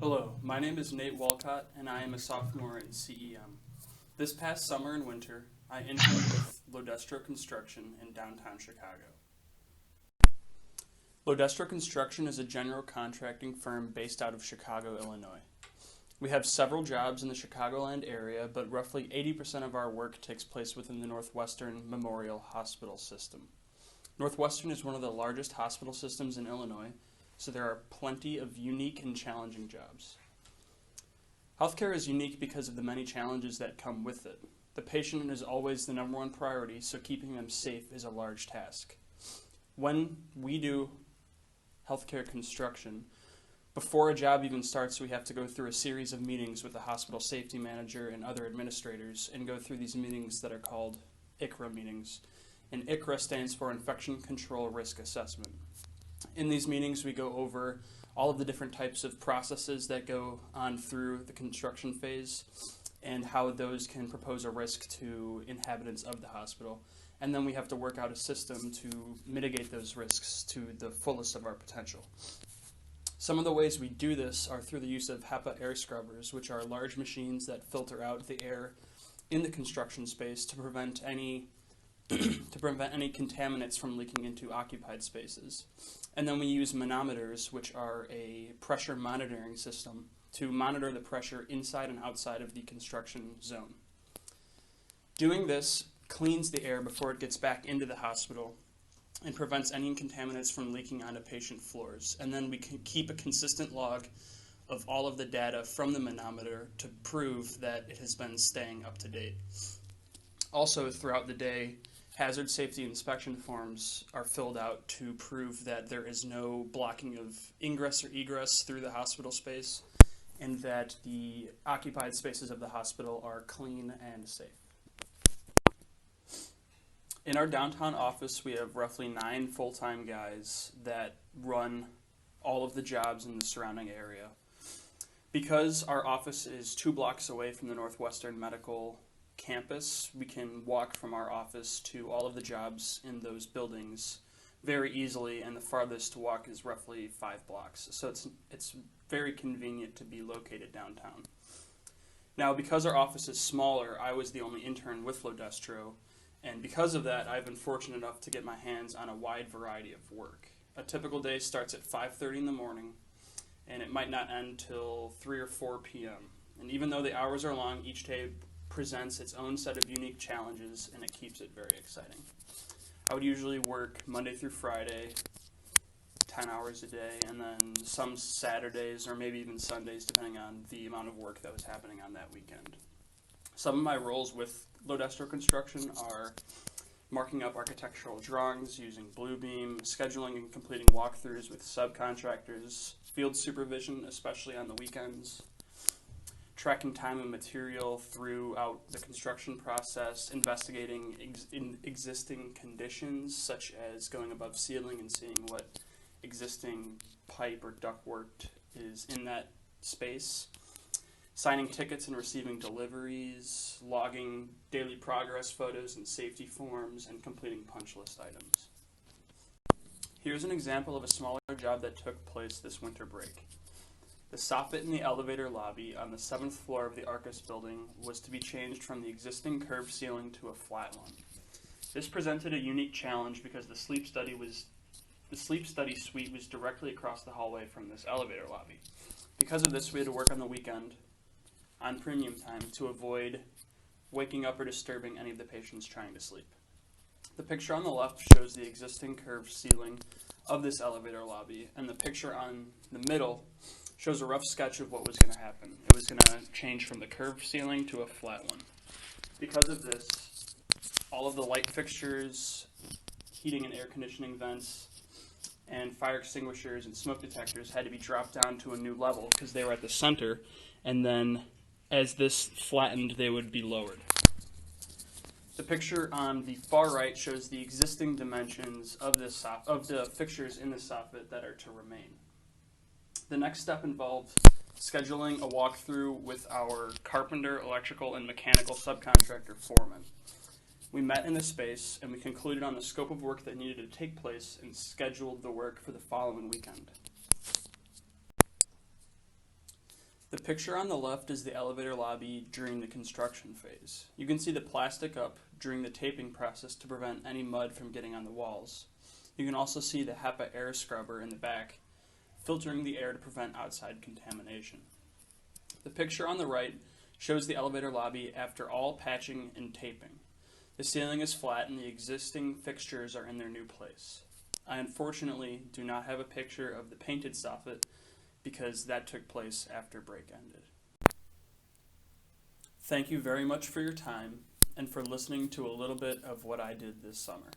Hello, my name is Nate Walcott, and I am a sophomore in CEM. This past summer and winter, I interned with Lodestro Construction in downtown Chicago. Lodestro Construction is a general contracting firm based out of Chicago, Illinois. We have several jobs in the Chicagoland area, but roughly 80% of our work takes place within the Northwestern Memorial Hospital System. Northwestern is one of the largest hospital systems in Illinois, so there are plenty of unique and challenging jobs. Healthcare is unique because of the many challenges that come with it. The patient is always the number one priority, so keeping them safe is a large task. When we do healthcare construction, before a job even starts, we have to go through a series of meetings with the hospital safety manager and other administrators and go through these meetings that are called ICRA meetings. And ICRA stands for Infection Control Risk Assessment. In these meetings, we go over all of the different types of processes that go on through the construction phase and how those can propose a risk to inhabitants of the hospital. And then we have to work out a system to mitigate those risks to the fullest of our potential. Some of the ways we do this are through the use of HEPA air scrubbers, which are large machines that filter out the air in the construction space to prevent any contaminants from leaking into occupied spaces. And then we use manometers, which are a pressure monitoring system, to monitor the pressure inside and outside of the construction zone. Doing this cleans the air before it gets back into the hospital and prevents any contaminants from leaking onto patient floors. And then we can keep a consistent log of all of the data from the manometer to prove that it has been staying up to date. Also, throughout the day, hazard safety inspection forms are filled out to prove that there is no blocking of ingress or egress through the hospital space and that the occupied spaces of the hospital are clean and safe. In our downtown office, we have roughly 9 full-time guys that run all of the jobs in the surrounding area. Because our office is 2 blocks away from the Northwestern Medical campus, we can walk from our office to all of the jobs in those buildings very easily, and the farthest to walk is roughly 5 blocks. So it's very convenient to be located downtown. Now, because our office is smaller, I was the only intern with Lodestro, and because of that, I've been fortunate enough to get my hands on a wide variety of work. A typical day starts at 5:30 in the morning, and it might not end till 3 or 4 p.m. And even though the hours are long, each day presents its own set of unique challenges, and it keeps it very exciting. I would usually work Monday through Friday, 10 hours a day, and then some Saturdays or maybe even Sundays, depending on the amount of work that was happening on that weekend. Some of my roles with Lodestro Construction are marking up architectural drawings using Bluebeam, scheduling and completing walkthroughs with subcontractors, field supervision, especially on the weekends, tracking time and material throughout the construction process, investigating existing conditions, such as going above ceiling and seeing what existing pipe or ductwork is in that space, signing tickets and receiving deliveries, logging daily progress photos and safety forms, and completing punch list items. Here's an example of a smaller job that took place this winter break. The soffit in the elevator lobby on the 7th floor of the Arcus building was to be changed from the existing curved ceiling to a flat one. This presented a unique challenge because the sleep study suite was directly across the hallway from this elevator lobby. Because of this, we had to work on the weekend on premium time to avoid waking up or disturbing any of the patients trying to sleep. The picture on the left shows the existing curved ceiling of this elevator lobby, and the picture on the middle shows a rough sketch of what was going to happen. It was going to change from the curved ceiling to a flat one. Because of this, all of the light fixtures, heating and air conditioning vents, and fire extinguishers and smoke detectors had to be dropped down to a new level because they were at the center, and then as this flattened, they would be lowered. The picture on the far right shows the existing dimensions of the fixtures in the soffit that are to remain. The next step involved scheduling a walkthrough with our carpenter, electrical, and mechanical subcontractor foreman. We met in the space, and we concluded on the scope of work that needed to take place and scheduled the work for the following weekend. The picture on the left is the elevator lobby during the construction phase. You can see the plastic up during the taping process to prevent any mud from getting on the walls. You can also see the HEPA air scrubber in the back, filtering the air to prevent outside contamination. The picture on the right shows the elevator lobby after all patching and taping. The ceiling is flat and the existing fixtures are in their new place. I unfortunately do not have a picture of the painted soffit because that took place after break ended. Thank you very much for your time and for listening to a little bit of what I did this summer.